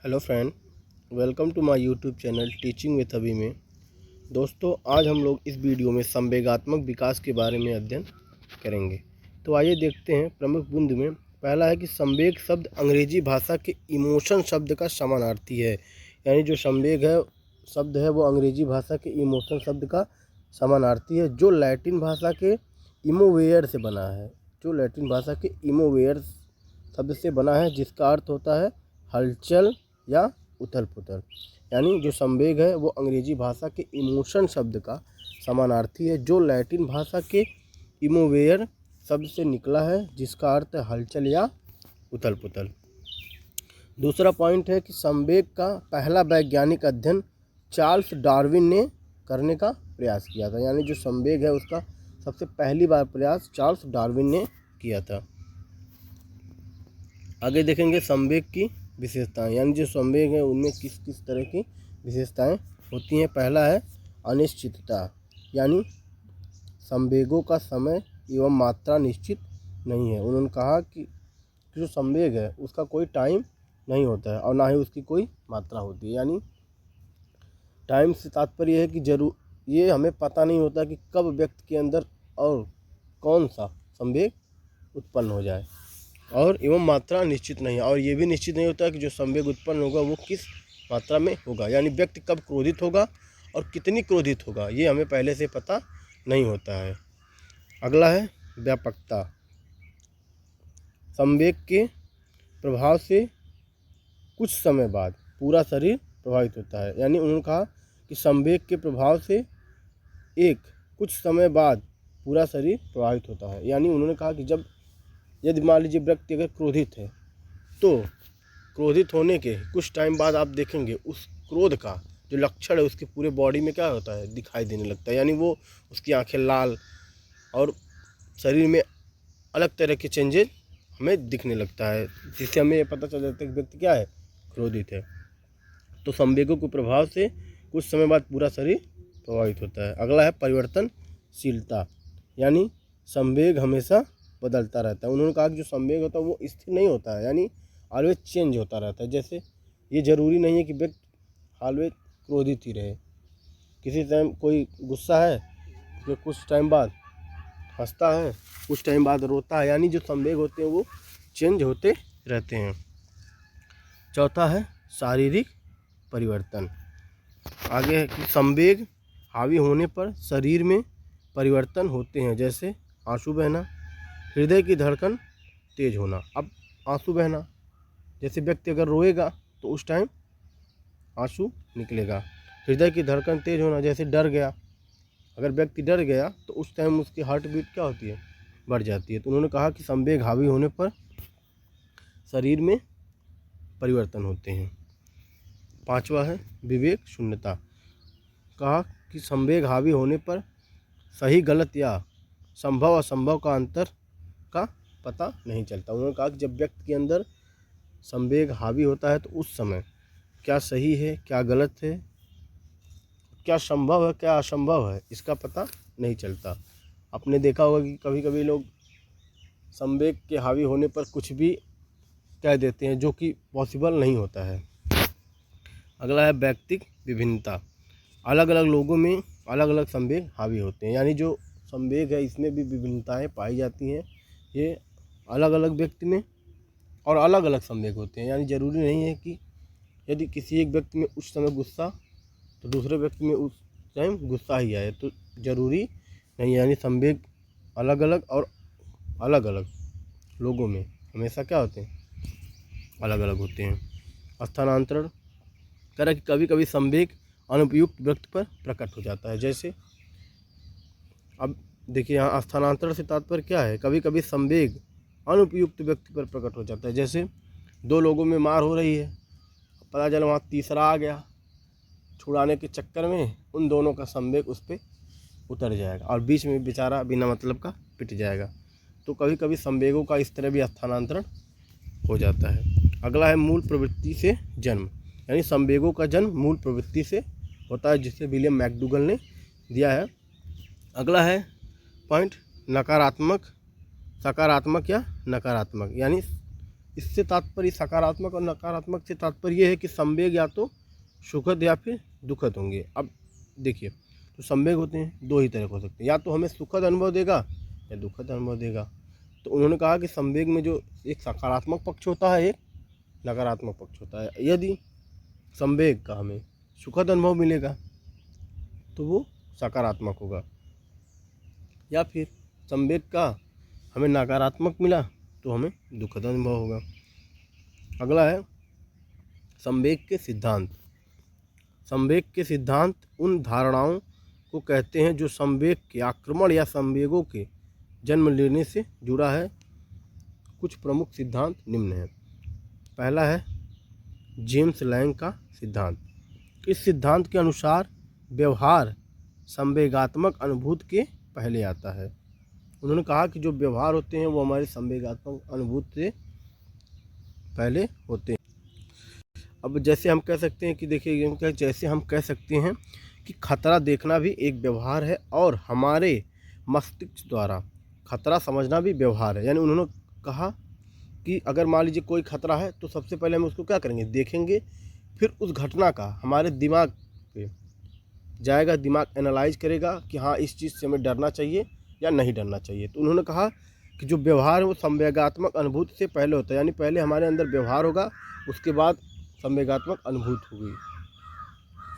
Hello friend, welcome to my YouTube channel teaching with Abhi में। दोस्तों, आज हम लोग इस वीडियो में संवेगात्मक विकास के बारे में अध्ययन करेंगे। तो आइए देखते हैं प्रमुख बिंदु में। पहला है कि संवेग शब्द अंग्रेजी भाषा के इमोशन शब्द का समानार्थी है। यानी जो संवेग है शब्द है वो अंग्रेजी भाषा के इमोशन शब्द का समानार्थी है, जो लैटिन भाषा के इमोवेयर से बना है। जो लैटिन भाषा के इमोवेयर शब्द से बना है, जिसका अर्थ होता है हलचल या उथल पुथल। यानी जो संवेग है वो अंग्रेजी भाषा के इमोशन शब्द का समानार्थी है, जो लैटिन भाषा के इमोवेयर शब्द से निकला है, जिसका अर्थ है हलचल या उथल पुथल। दूसरा पॉइंट है कि संवेग का पहला वैज्ञानिक अध्ययन चार्ल्स डार्विन ने करने का प्रयास किया था। यानी जो संवेग है उसका सबसे पहली बार प्रयास चार्ल्स डार्विन ने किया था। आगे देखेंगे संवेग की विशेषताएं। यानी जो संवेग है उनमें किस किस तरह की विशेषताएं होती हैं। पहला है अनिश्चितता, यानी संवेगों का समय एवं मात्रा निश्चित नहीं है। उन्होंने कहा कि जो संवेग है उसका कोई टाइम नहीं होता है और ना ही उसकी कोई मात्रा होती है। यानी टाइम से तात्पर्य है कि ये हमें पता नहीं होता कि कब व्यक्ति के अंदर और कौन सा संवेग उत्पन्न हो जाए, और एवं मात्रा निश्चित नहीं है। और ये भी निश्चित नहीं होता कि जो संवेग उत्पन्न होगा वो किस मात्रा में होगा। यानी व्यक्ति कब क्रोधित होगा और कितनी क्रोधित होगा ये हमें पहले से पता नहीं होता है। अगला है व्यापकता। संवेग के प्रभाव से कुछ समय बाद पूरा शरीर प्रभावित होता है। यानी उन्होंने कहा कि संवेग के प्रभाव से कुछ समय बाद पूरा शरीर प्रभावित होता है। यानी उन्होंने कहा कि यदि मान लीजिए व्यक्ति अगर क्रोधित है तो क्रोधित होने के कुछ टाइम बाद आप देखेंगे उस क्रोध का जो लक्षण है उसके पूरे बॉडी में क्या होता है, दिखाई देने लगता है। यानी वो उसकी आंखें लाल और शरीर में अलग तरह के चेंजेस हमें दिखने लगता है, जिससे हमें ये पता चल जाता है कि व्यक्ति क्या है, क्रोधित है। तो संवेगों के प्रभाव से कुछ समय बाद पूरा शरीर प्रभावित होता है। अगला है परिवर्तनशीलता, यानी संवेग हमेशा बदलता रहता है। उन्होंने कहा कि जो संवेग होता है वो स्थिर नहीं होता है, यानी ऑलवेज चेंज होता रहता है। जैसे ये जरूरी नहीं है कि व्यक्ति ऑलवेज क्रोधित ही रहे। किसी टाइम कोई गुस्सा है फिर कुछ टाइम बाद हंसता है, कुछ टाइम बाद रोता है। यानी जो संवेग होते हैं वो चेंज होते रहते हैं। चौथा है शारीरिक परिवर्तन। आगे है कि संवेग हावी होने पर शरीर में परिवर्तन होते हैं, जैसे आंसू बहना, हृदय की धड़कन तेज होना। अब आंसू बहना, जैसे व्यक्ति अगर रोएगा तो उस टाइम आंसू निकलेगा। हृदय की धड़कन तेज होना, जैसे डर गया, अगर व्यक्ति डर गया तो उस टाइम उसकी हार्ट बीट क्या होती है, बढ़ जाती है। तो उन्होंने कहा कि संवेग हावी होने पर शरीर में परिवर्तन होते हैं। पांचवा है विवेक शून्यता। कहा कि संवेग हावी होने पर सही गलत या संभव असंभव का अंतर का पता नहीं चलता। उन्होंने कहा कि जब व्यक्ति के अंदर संवेग हावी होता है तो उस समय क्या सही है, क्या गलत है, क्या संभव है, क्या असंभव है, इसका पता नहीं चलता। आपने देखा होगा कि कभी कभी लोग संवेग के हावी होने पर कुछ भी कह देते हैं जो कि पॉसिबल नहीं होता है। अगला है व्यक्तिक विभिन्नता। अलग अलग लोगों में अलग अलग संवेग हावी होते हैं। यानी जो संवेग है इसमें भी विभिन्नताएं पाई जाती हैं। ये अलग अलग व्यक्ति में और अलग अलग संवेग होते हैं। यानी ज़रूरी नहीं है कि यदि किसी एक व्यक्ति में उस समय गुस्सा तो दूसरे व्यक्ति में उस टाइम गुस्सा ही आए, तो ज़रूरी नहीं। यानी संवेग अलग अलग और अलग अलग लोगों में हमेशा क्या होते हैं, अलग अलग होते हैं। स्थानांतरण कह कि कभी कभी संवेग अनुपयुक्त व्यक्ति पर प्रकट हो जाता है। जैसे अब देखिए यहाँ स्थानांतरण से तात्पर्य क्या है, कभी कभी संवेग अनुपयुक्त व्यक्ति पर प्रकट हो जाता है। जैसे दो लोगों में मार हो रही है, पता चला वहाँ तीसरा आ गया, छुड़ाने के चक्कर में उन दोनों का संवेग उस पर उतर जाएगा और बीच में बेचारा बिना मतलब का पिट जाएगा। तो कभी कभी संवेगों का इस तरह भी स्थानांतरण हो जाता है। अगला है मूल प्रवृत्ति से जन्म। यानी संवेगों का जन्म मूल प्रवृत्ति से होता है, जिसे विलियम मैकडूगल ने दिया है। अगला है पॉइंट नकारात्मक, सकारात्मक या नकारात्मक। यानी इससे तात्पर्य सकारात्मक और नकारात्मक से तात्पर्य ये है कि संवेग या तो सुखद या फिर दुखद होंगे। अब देखिए, तो संवेग होते हैं दो ही तरह के हो सकते हैं, या तो हमें सुखद अनुभव देगा या दुखद अनुभव देगा। तो उन्होंने कहा कि संवेग में जो एक सकारात्मक पक्ष होता है, एक नकारात्मक पक्ष होता है। यदि संवेग का हमें सुखद अनुभव मिलेगा तो वो सकारात्मक होगा, या फिर संवेग का हमें नकारात्मक मिला तो हमें दुखद अनुभव होगा। अगला है संवेग के सिद्धांत। संवेग के सिद्धांत उन धारणाओं को कहते हैं जो संवेग के आक्रमण या संवेगों के जन्म लेने से जुड़ा है। कुछ प्रमुख सिद्धांत निम्न हैं। पहला है जेम्स लैंग का सिद्धांत। इस सिद्धांत के अनुसार व्यवहार संवेगात्मक अनुभूति के पहले आता है। उन्होंने कहा कि जो व्यवहार होते हैं वो हमारे संवेगात्मक अनुभूति से पहले होते हैं। अब जैसे हम कह सकते हैं कि देखिए, जैसे हम कह सकते हैं कि खतरा देखना भी एक व्यवहार है और हमारे मस्तिष्क द्वारा खतरा समझना भी व्यवहार है। यानी उन्होंने कहा कि अगर मान लीजिए कोई खतरा है तो सबसे पहले हम उसको क्या करेंगे, देखेंगे, फिर उस घटना का हमारे दिमाग पे जाएगा, दिमाग एनालाइज करेगा कि हाँ इस चीज़ से हमें डरना चाहिए या नहीं डरना चाहिए। तो उन्होंने कहा कि जो व्यवहार है वो संवेगात्मक अनुभूति से पहले होता है। यानी पहले हमारे अंदर व्यवहार होगा, उसके बाद संवेगात्मक अनुभूति होगी।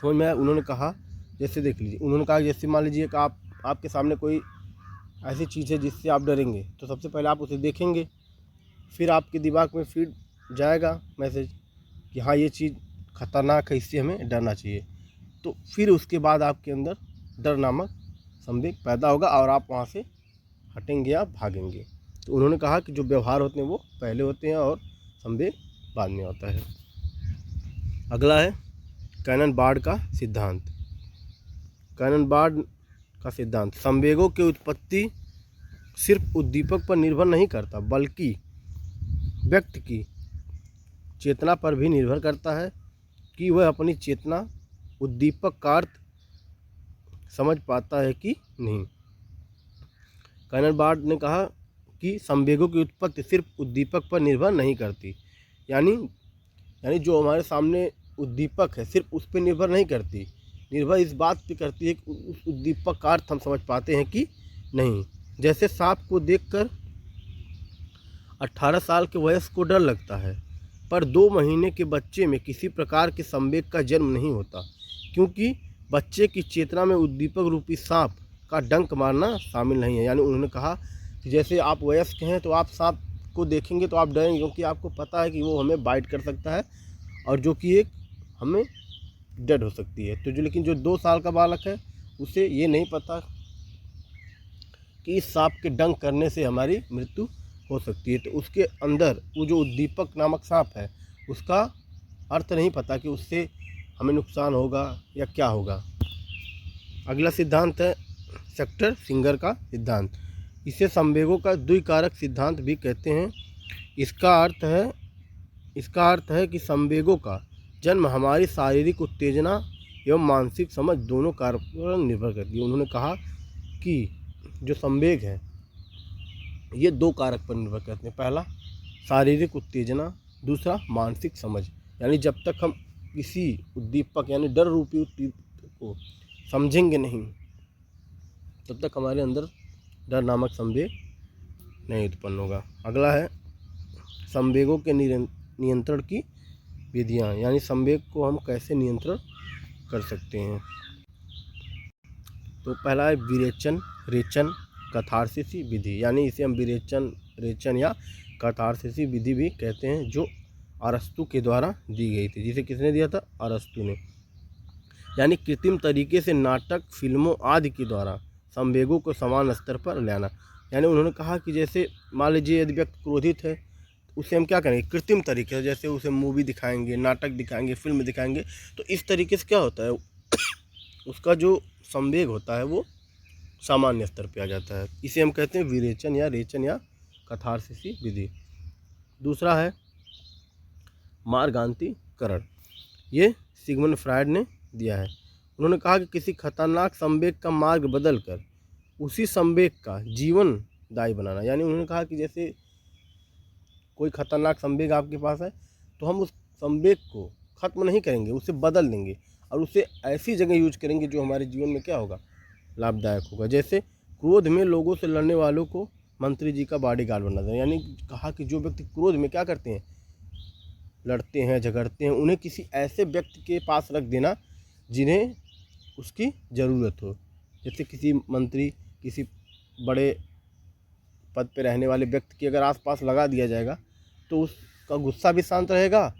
समझ में आया? उन्होंने कहा जैसे देख लीजिए, उन्होंने कहा जैसे मान लीजिए कि आपके सामने कोई ऐसी चीज़ है जिससे आप डरेंगे, तो सबसे पहले आप उसे देखेंगे, फिर आपके दिमाग में फीड जाएगा मैसेज कि हाँ ये चीज़ खतरनाक है, इससे हमें डरना चाहिए। तो फिर उसके बाद आपके अंदर डर नामक संवेग पैदा होगा और आप वहाँ से हटेंगे या भागेंगे। तो उन्होंने कहा कि जो व्यवहार होते हैं वो पहले होते हैं और संवेग बाद में होता है। अगला है कैनन बार्ड का सिद्धांत। कैनन बार्ड का सिद्धांत संवेगों की उत्पत्ति सिर्फ उद्दीपक पर निर्भर नहीं करता, बल्कि व्यक्ति की चेतना पर भी निर्भर करता है कि वह अपनी चेतना उद्दीपक का अर्थ समझ पाता है कि नहीं। कैनन बार्ड ने कहा कि संवेगों की उत्पत्ति सिर्फ उद्दीपक पर निर्भर नहीं करती, यानी जो हमारे सामने उद्दीपक है सिर्फ उस पर निर्भर नहीं करती, निर्भर इस बात पे करती है कि उस उद्दीपक का अर्थ हम समझ पाते हैं कि नहीं। जैसे सांप को देखकर 18 साल के वयस्क को डर लगता है, पर 2 महीने के बच्चे में किसी प्रकार के संवेग का जन्म नहीं होता, क्योंकि बच्चे की चेतना में उद्दीपक रूपी सांप का डंक मारना शामिल नहीं है। यानी उन्होंने कहा कि जैसे आप वयस्क हैं तो आप सांप को देखेंगे तो आप डरेंगे, क्योंकि आपको पता है कि वो हमें बाइट कर सकता है और जो कि एक हमें डेड हो सकती है। तो लेकिन जो 2 साल का बालक है उसे ये नहीं पता कि इस सांप के डंक करने से हमारी मृत्यु हो सकती है। तो उसके अंदर वो जो उद्दीपक नामक सांप है उसका अर्थ नहीं पता कि उससे हमें नुकसान होगा या क्या होगा। अगला सिद्धांत है सेक्टर सिंगर का सिद्धांत। इसे संवेगों का द्विकारक सिद्धांत भी कहते हैं। इसका अर्थ है कि संवेगों का जन्म हमारी शारीरिक उत्तेजना एवं मानसिक समझ दोनों कारकों पर निर्भर करती है। उन्होंने कहा कि जो संवेग है ये 2 कारक पर निर्भर करते हैं। पहला शारीरिक उत्तेजना, दूसरा मानसिक समझ। यानी जब तक हम किसी उद्दीपक यानी डर रूपी उद्दीपक को समझेंगे नहीं तब तक हमारे अंदर डर नामक संवेग नहीं उत्पन्न होगा। अगला है संवेगों के नियंत्रण की विधियाँ, यानी संवेग को हम कैसे नियंत्रण कर सकते हैं। तो पहला है विरेचन, रेचन, कैथार्सिस विधि। यानी इसे हम विरेचन, रेचन या कैथार्सिस विधि भी कहते हैं, जो अरस्तु के द्वारा दी गई थी। जिसे किसने दिया था? अरस्तु ने। यानी कृत्रिम तरीके से नाटक, फिल्मों आदि के द्वारा संवेगों को समान स्तर पर लाना। यानी उन्होंने कहा कि जैसे मान लीजिए यदि व्यक्ति क्रोधित है उसे हम क्या करेंगे, कृत्रिम तरीके से, जैसे उसे मूवी दिखाएंगे, नाटक दिखाएंगे, फिल्म दिखाएंगे, तो इस तरीके से क्या होता है उसका जो संवेग होता है वो सामान्य स्तर पे आ जाता है। इसे हम कहते हैं विरेचन या रेचन या कैथार्सिस विधि। दूसरा है मार्गान्तीकरण। ये सिगमंड फ्रायड ने दिया है। उन्होंने कहा कि किसी खतरनाक संवेग का मार्ग बदलकर उसी संवेग का जीवनदायी बनाना। यानी उन्होंने कहा कि जैसे कोई खतरनाक संवेग आपके पास है तो हम उस संवेग को ख़त्म नहीं करेंगे, उसे बदल देंगे और उसे ऐसी जगह यूज करेंगे जो हमारे जीवन में क्या होगा, लाभदायक होगा। जैसे क्रोध में लोगों से लड़ने वालों को मंत्री जी का बॉडीगार्ड बना देना, यानी कहा कि जो व्यक्ति क्रोध में क्या करते हैं, लड़ते हैं, झगड़ते हैं, उन्हें किसी ऐसे व्यक्ति के पास रख देना जिन्हें उसकी ज़रूरत हो। जैसे किसी मंत्री, किसी बड़े पद पे रहने वाले व्यक्ति के अगर आसपास लगा दिया जाएगा तो उसका गुस्सा भी शांत रहेगा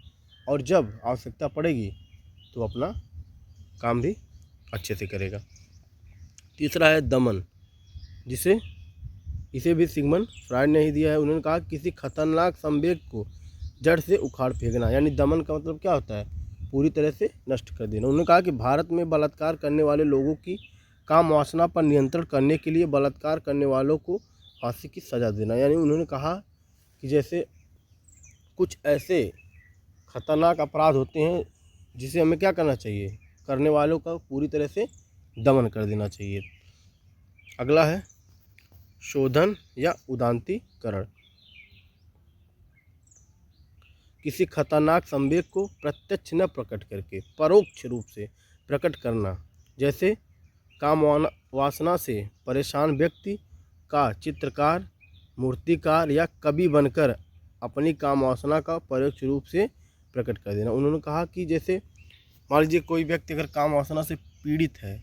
और जब आवश्यकता पड़ेगी तो अपना काम भी अच्छे से करेगा। तीसरा है दमन, इसे भी सिगमंड फ्रायड ने ही दिया है। उन्होंने कहा किसी खतरनाक संवेग को जड़ से उखाड़ फेंकना, यानी दमन का मतलब क्या होता है, पूरी तरह से नष्ट कर देना। उन्होंने कहा कि भारत में बलात्कार करने वाले लोगों की काम वासना पर नियंत्रण करने के लिए बलात्कार करने वालों को फांसी की सज़ा देना। यानी उन्होंने कहा कि जैसे कुछ ऐसे खतरनाक अपराध होते हैं जिसे हमें क्या करना चाहिए, करने वालों का पूरी तरह से दमन कर देना चाहिए। अगला है शोधन या उदांतीकरण। किसी खतरनाक संवेग को प्रत्यक्ष न प्रकट करके परोक्ष रूप से प्रकट करना। जैसे काम वासना से परेशान व्यक्ति का चित्रकार, मूर्तिकार या कवि बनकर अपनी काम वासना का परोक्ष रूप से प्रकट कर देना। उन्होंने कहा कि जैसे मान लीजिए कोई व्यक्ति अगर काम वासना से पीड़ित है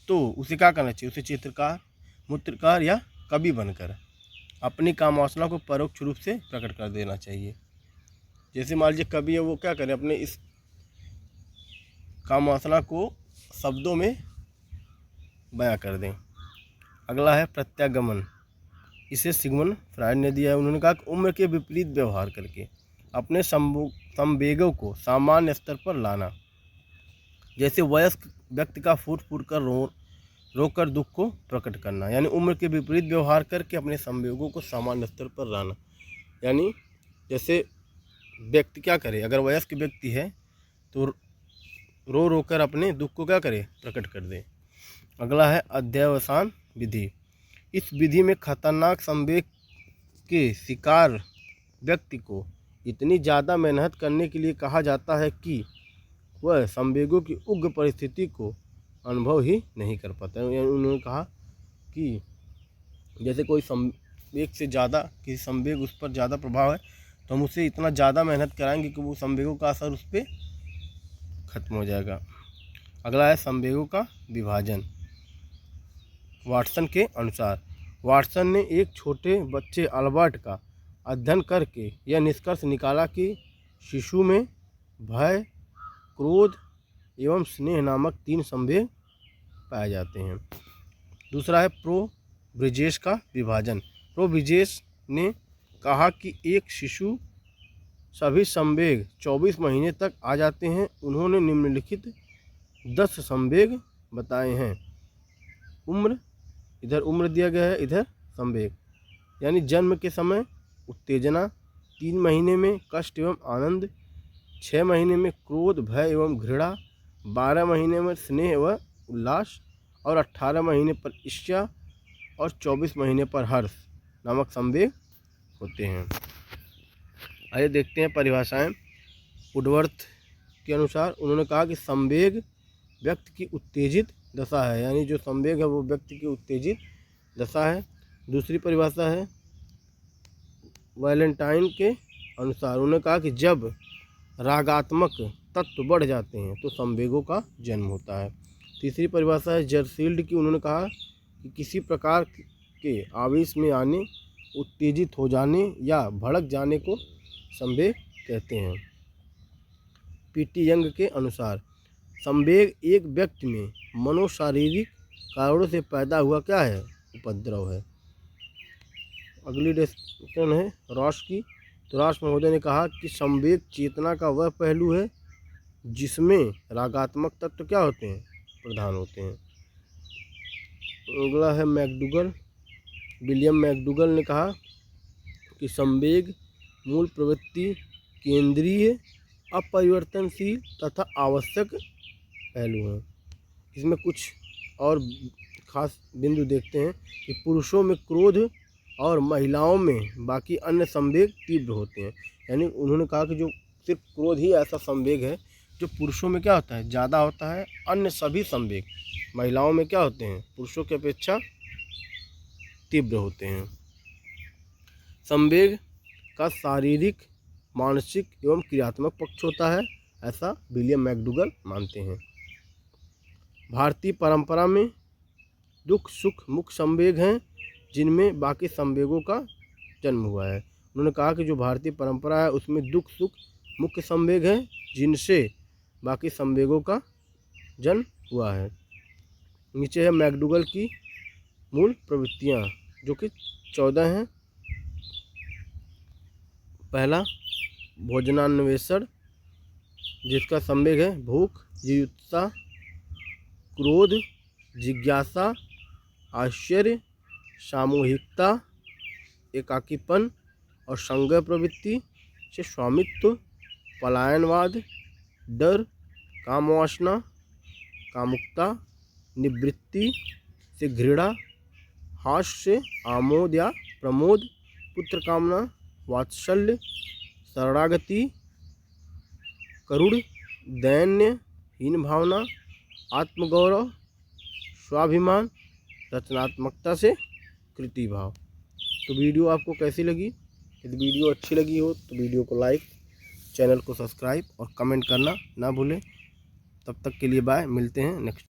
तो उसे क्या करना चाहिए, उसे चित्रकार, मूर्तिकार या कवि बनकर अपनी काम वासना को परोक्ष रूप से प्रकट कर देना चाहिए। जैसे मान लीजिए कवि है, वो क्या करें, अपने इस काम वासना को शब्दों में बयां कर दें। अगला है प्रत्यागमन, इसे सिगमंड फ्रायड ने दिया है। उन्होंने कहा कि उम्र के विपरीत व्यवहार करके अपने संवेगों को सामान्य स्तर पर लाना। जैसे वयस्क व्यक्ति का फूट फूट कर रोकर दुख को प्रकट करना, यानी उम्र के विपरीत व्यवहार करके अपने संवेगों को सामान्य स्तर पर लाना। यानी जैसे व्यक्ति क्या करे, अगर वयस्क व्यक्ति है तो रो रोकर अपने दुख को क्या करे, प्रकट कर दे। अगला है अध्यवसान विधि। इस विधि में खतरनाक संवेग के शिकार व्यक्ति को इतनी ज़्यादा मेहनत करने के लिए कहा जाता है कि वह संवेगों की उग्र परिस्थिति को अनुभव ही नहीं कर पाता। उन्होंने कहा कि जैसे कोई संवेग से ज़्यादा, किसी संवेग उस पर ज़्यादा प्रभाव है तो हम उसे इतना ज़्यादा मेहनत कराएंगे कि वो संवेगों का असर उस पर खत्म हो जाएगा। अगला है संवेगों का विभाजन। वाटसन के अनुसार, वाटसन ने एक छोटे बच्चे अल्बर्ट का अध्ययन करके यह निष्कर्ष निकाला कि शिशु में भय, क्रोध एवं स्नेह नामक 3 संवेग पाए जाते हैं। दूसरा है प्रो-ब्रिजेश का विभाजन। प्रो-ब्रिजेश ने कहा कि एक शिशु सभी संवेग 24 महीने तक आ जाते हैं। उन्होंने निम्नलिखित 10 संवेग बताए हैं। उम्र, इधर उम्र दिया गया है, इधर संवेग। यानी जन्म के समय उत्तेजना, 3 महीने में कष्ट एवं आनंद, 6 महीने में क्रोध, भय एवं घृणा, 12 महीने में स्नेह व उल्लास और 18 महीने पर ईर्ष्या और 24 महीने पर हर्ष नामक संवेग होते हैं। आइए देखते हैं परिभाषाएं। वुडवर्थ के अनुसार उन्होंने कहा कि संवेग व्यक्ति की उत्तेजित दशा है, यानी जो संवेग है वो व्यक्ति की उत्तेजित दशा है। दूसरी परिभाषा है वैलेंटाइन के अनुसार, उन्होंने कहा कि जब रागात्मक तत्व बढ़ जाते हैं तो संवेगों का जन्म होता है। तीसरी परिभाषा है जरसील्ड की। उन्होंने कहा कि किसी प्रकार के आवेश में आने, उत्तेजित हो जाने या भड़क जाने को संवेग कहते हैं। पीटी यंग के अनुसार संवेग एक व्यक्ति में मनोशारीरिक कारणों से पैदा हुआ क्या है, उपद्रव है। अगली डेफिनेशन है रॉस की। तो रॉस महोदय ने कहा कि संवेग चेतना का वह पहलू है जिसमें रागात्मक तत्व क्या होते हैं, प्रधान होते हैं। अगला है मैकडूगल। विलियम मैकडूगल ने कहा कि संवेग मूल प्रवृत्ति, केंद्रीय, अपरिवर्तनशील तथा आवश्यक पहलू हैं। इसमें कुछ और खास बिंदु देखते हैं कि पुरुषों में क्रोध और महिलाओं में बाकी अन्य संवेग तीव्र होते हैं। यानी उन्होंने कहा कि जो सिर्फ क्रोध ही ऐसा संवेग है जो पुरुषों में क्या होता है, ज़्यादा होता है। अन्य सभी संवेग महिलाओं में क्या होते हैं, पुरुषों की अपेक्षा तीव्र होते हैं। संवेग का शारीरिक, मानसिक एवं क्रियात्मक पक्ष होता है, ऐसा विलियम मैकडूगल मानते हैं। भारतीय परंपरा में दुख सुख मुख्य संवेग हैं जिनमें बाकी संवेगों का जन्म हुआ है। उन्होंने कहा कि जो भारतीय परंपरा है उसमें दुख सुख मुख्य संवेग हैं जिनसे बाकी संवेगों का जन्म हुआ है। नीचे है मैकडूगल की मूल प्रवृत्तियाँ जो कि 14 हैं। पहला भोजनान्वेषण, जिसका संवेग है भूख, जिजुत्सा, क्रोध, जिज्ञासा, आश्चर्य, सामूहिकता, एकाकीपन और संज्ञा प्रवृत्ति से स्वामित्व, पलायनवाद, डर, कामवासना, कामुकता, निवृत्ति से घृणा, हास्य से आमोद या प्रमोद, पुत्र कामना, वात्सल्य, शरणागति, करुण, दैन्य, हीन भावना, आत्मगौरव, स्वाभिमान, रचनात्मकता से कृति भाव। तो वीडियो आपको कैसी लगी? यदि वीडियो अच्छी लगी हो तो वीडियो को लाइक, चैनल को सब्सक्राइब और कमेंट करना ना भूलें। तब तक के लिए बाय, मिलते हैं नेक्स्ट।